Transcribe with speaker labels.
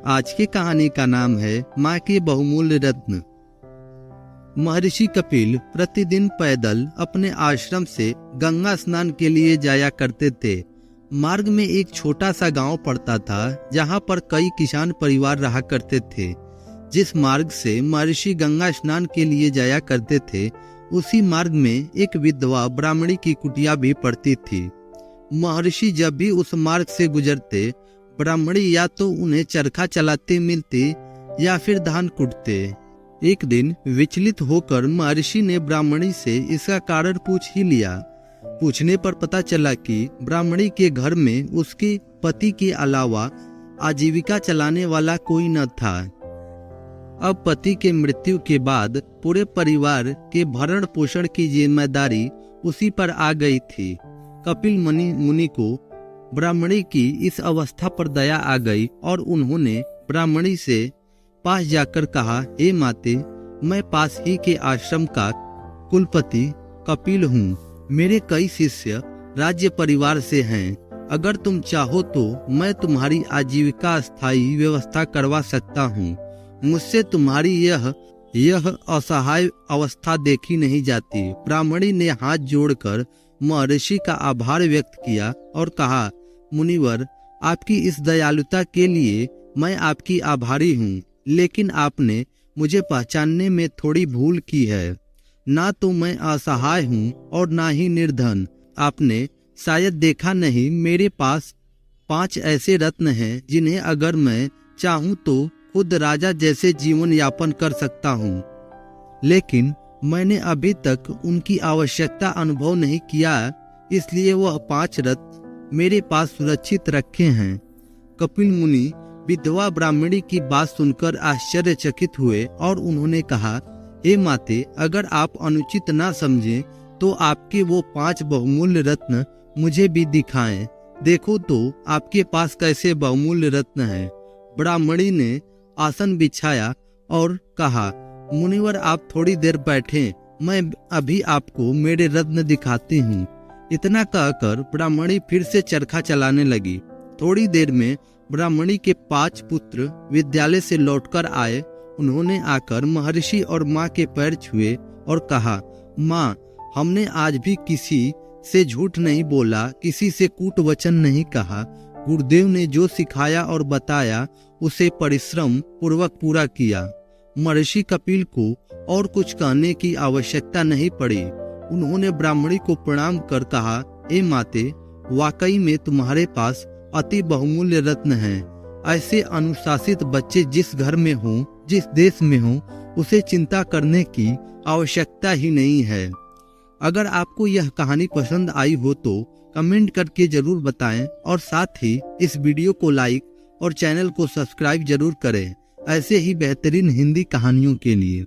Speaker 1: आज की कहानी का नाम है माँ के बहुमूल्य रत्न। महर्षि कपिल प्रतिदिन पैदल अपने आश्रम से गंगा स्नान के लिए जाया करते थे। मार्ग में एक छोटा सा गांव पड़ता था जहां पर कई किसान परिवार रहा करते थे। जिस मार्ग से महर्षि गंगा स्नान के लिए जाया करते थे उसी मार्ग में एक विधवा ब्राह्मणी की कुटिया भी पड़ती थी। महर्षि जब भी उस मार्ग से गुजरते ब्राह्मणी या तो उन्हें चरखा चलाते मिलती या फिर धान कूटते। एक दिन विचलित होकर महर्षि ने ब्राह्मणी से इसका कारण पूछ ही लिया। पूछने पर पता चला कि ब्राह्मणी के घर में उसके पति के अलावा आजीविका चलाने वाला कोई न था। अब पति के मृत्यु के बाद पूरे परिवार के भरण पोषण की जिम्मेदारी उसी पर आ गई थी। कपिल मुनि को ब्राह्मणी की इस अवस्था पर दया आ गई और उन्होंने ब्राह्मणी से पास जाकर कहा, हे माते, मैं पास ही के आश्रम का कुलपति कपिल हूँ। मेरे कई शिष्य राज्य परिवार से हैं। अगर तुम चाहो तो मैं तुम्हारी आजीविका स्थायी व्यवस्था करवा सकता हूँ। मुझसे तुम्हारी यह असहाय अवस्था देखी नहीं जाती। ब्राह्मणी ने हाथ जोड़कर महर्षि का आभार व्यक्त किया और कहा, मुनिवर, आपकी इस दयालुता के लिए मैं आपकी आभारी हूँ, लेकिन आपने मुझे पहचानने में थोड़ी भूल की है। ना तो मैं असहाय हूँ और ना ही निर्धन। आपने शायद देखा नहीं, मेरे पास 5 ऐसे रत्न हैं जिन्हें अगर मैं चाहूँ तो खुद राजा जैसे जीवन यापन कर सकता हूँ, लेकिन मैंने अभी तक उनकी आवश्यकता अनुभव नहीं किया, इसलिए वह 5 रत्न मेरे पास सुरक्षित रखे हैं। कपिल मुनि विधवा ब्राह्मणी की बात सुनकर आश्चर्यचकित हुए और उन्होंने कहा, हे माते, अगर आप अनुचित ना समझें तो आपके वो 5 बहुमूल्य रत्न मुझे भी दिखाएं। देखो तो आपके पास कैसे बहुमूल्य रत्न हैं। ब्राह्मणी ने आसन बिछाया और कहा, मुनिवर, आप थोड़ी देर बैठें, मैं अभी आपको मेरे रत्न दिखाती हूँ। इतना कहकर ब्राह्मणी फिर से चरखा चलाने लगी। थोड़ी देर में ब्राह्मणी के 5 पुत्र विद्यालय से लौटकर आए। उन्होंने आकर महर्षि और माँ के पैर छुए और कहा, माँ, हमने आज भी किसी से झूठ नहीं बोला, किसी से कूट वचन नहीं कहा। गुरुदेव ने जो सिखाया और बताया उसे परिश्रम पूर्वक पूरा किया। महर्षि कपिल को और कुछ कहने की आवश्यकता नहीं पड़ी। उन्होंने ब्राह्मणी को प्रणाम कर कहा, हे माते, वाकई में तुम्हारे पास अति बहुमूल्य रत्न हैं। ऐसे अनुशासित बच्चे जिस घर में हों, जिस देश में हों, उसे चिंता करने की आवश्यकता ही नहीं है। अगर आपको यह कहानी पसंद आई हो तो कमेंट करके जरूर बताएं और साथ ही इस वीडियो को लाइक और चैनल को सब्सक्राइब जरूर करें ऐसे ही बेहतरीन हिंदी कहानियों के लिए।